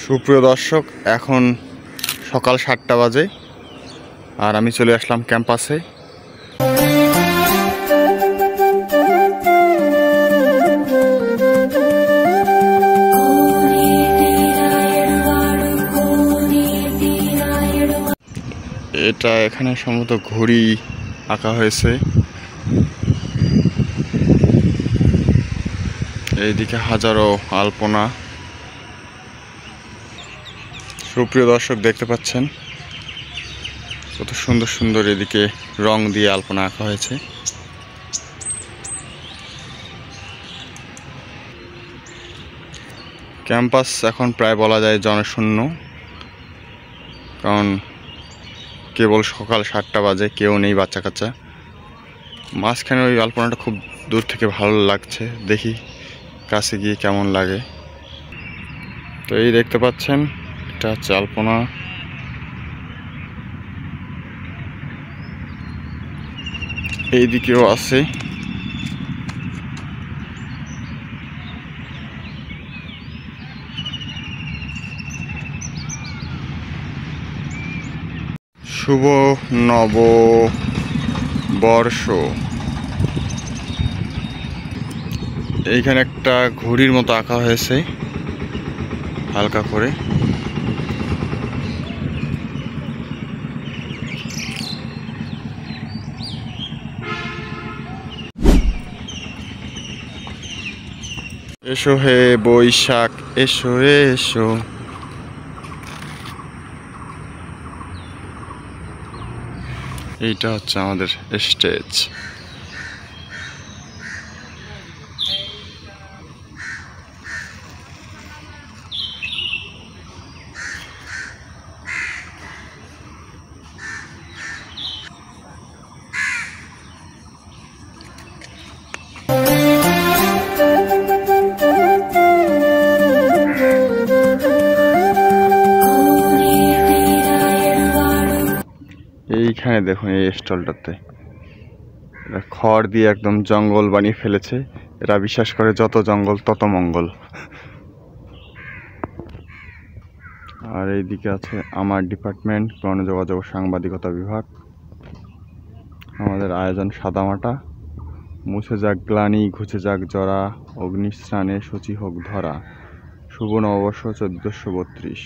সুপ্রিয় দর্শক, এখন সকাল 7টা বাজে আর আমি চলে আসলাম ক্যাম্পাসে। এটা এখানে সম্ভবত ঘড়ি আঁকা হয়েছে। এইদিকে হাজারো আলপনা। সুপ্রিয় দর্শক, দেখতে পাচ্ছেন কত সুন্দর সুন্দর এদিকে রং দিয়ে আলপনা আঁকা হয়েছে। ক্যাম্পাস এখন প্রায় বলা যায় জনশূন্য, কারণ কেবল সকাল 7টা বাজে, কেউ নেই, বাচ্চা কাচ্চা। মাঝখানে ওই আলপনাটা খুব দূর থেকে ভালো লাগছে, দেখি কাছে গিয়ে কেমন লাগে। তো এই দেখতে পাচ্ছেন, এটা হচ্ছে আলপনা। এইদিকেও আছে। শুভ নববর্ষ। এইখানে একটা ঘড়ির মতো আঁকা হয়েছে হালকা করে। এসো হে বৈশাখ, এসো এসো। এইটা হচ্ছে আমাদের স্টেজ। এইখানে দেখুন, এই স্টলটাতে খড় দিয়ে একদম জঙ্গল বানিয়ে ফেলেছে। এরা বিশ্বাস করে যত জঙ্গল তত মঙ্গল। আর এইদিকে আছে আমার ডিপার্টমেন্ট, গণযোগাযোগ ও সাংবাদিকতা বিভাগ। আমাদের আয়োজন সাদামাটা। মুছে যাক গ্লানি, ঘুচে যাক জরা, অগ্নিস্নানে সূচি হোক ধরা। শুভ নববর্ষ 1432।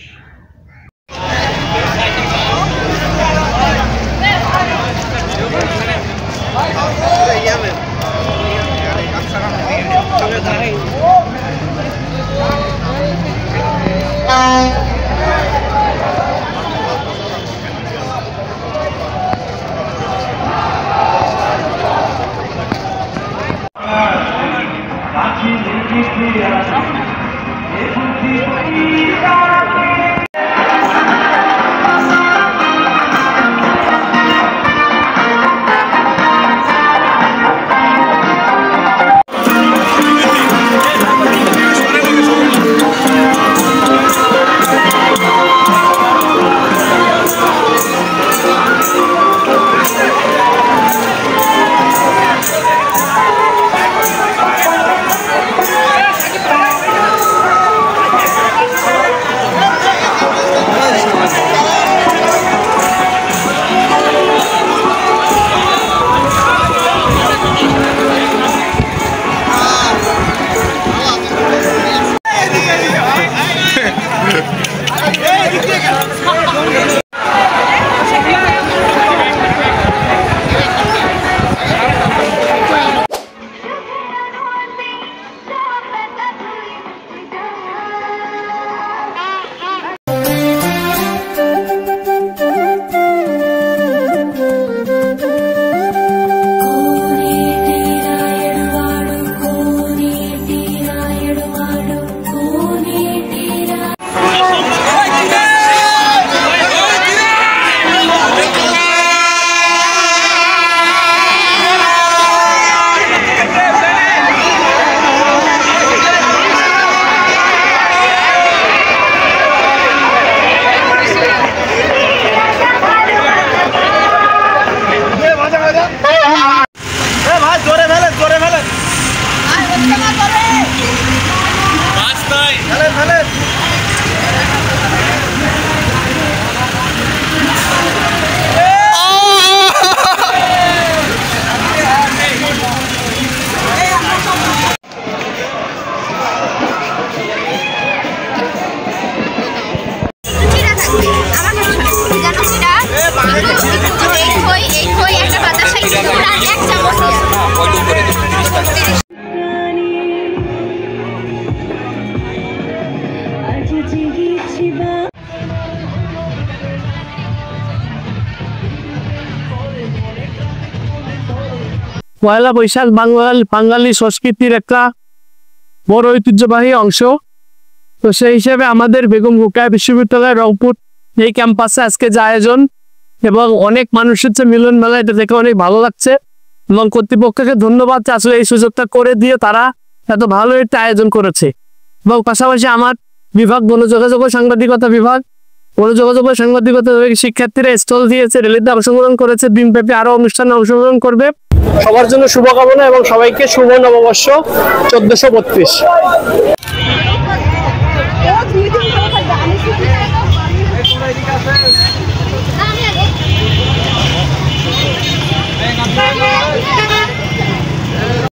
একটা বাতাসা এক চামচ পয়লা বৈশাখ বাঙালি সংস্কৃতির একটা বড় ঐতিহ্যবাহী অংশ। তো সেই হিসেবে আমাদের বেগম রোকেয়া বিশ্ববিদ্যালয় রংপুর এই ক্যাম্পাসে আজকে যে আয়োজন এবং অনেক মানুষের যে মিলন মেলা, এটা দেখে অনেক ভালো লাগছে এবং কর্তৃপক্ষকে ধন্যবাদ আসলে এই সুযোগটা করে দিয়ে তারা এত ভালো একটা আয়োজন করেছে। এবং পাশাপাশি আমার বিভাগ গণযোগাযোগ ও সাংবাদিকতা বিভাগ, গণযোগাযোগ ও সাংবাদিকতা শিক্ষার্থীরা স্টল দিয়েছে, র্যালিতে অংশগ্রহণ করেছে, দিনব্যাপী আরো অনুষ্ঠানে অংশগ্রহণ করবে। সবার জন্য শুভকামনা এবং সবাইকে শুভ নববর্ষ 1432। আমি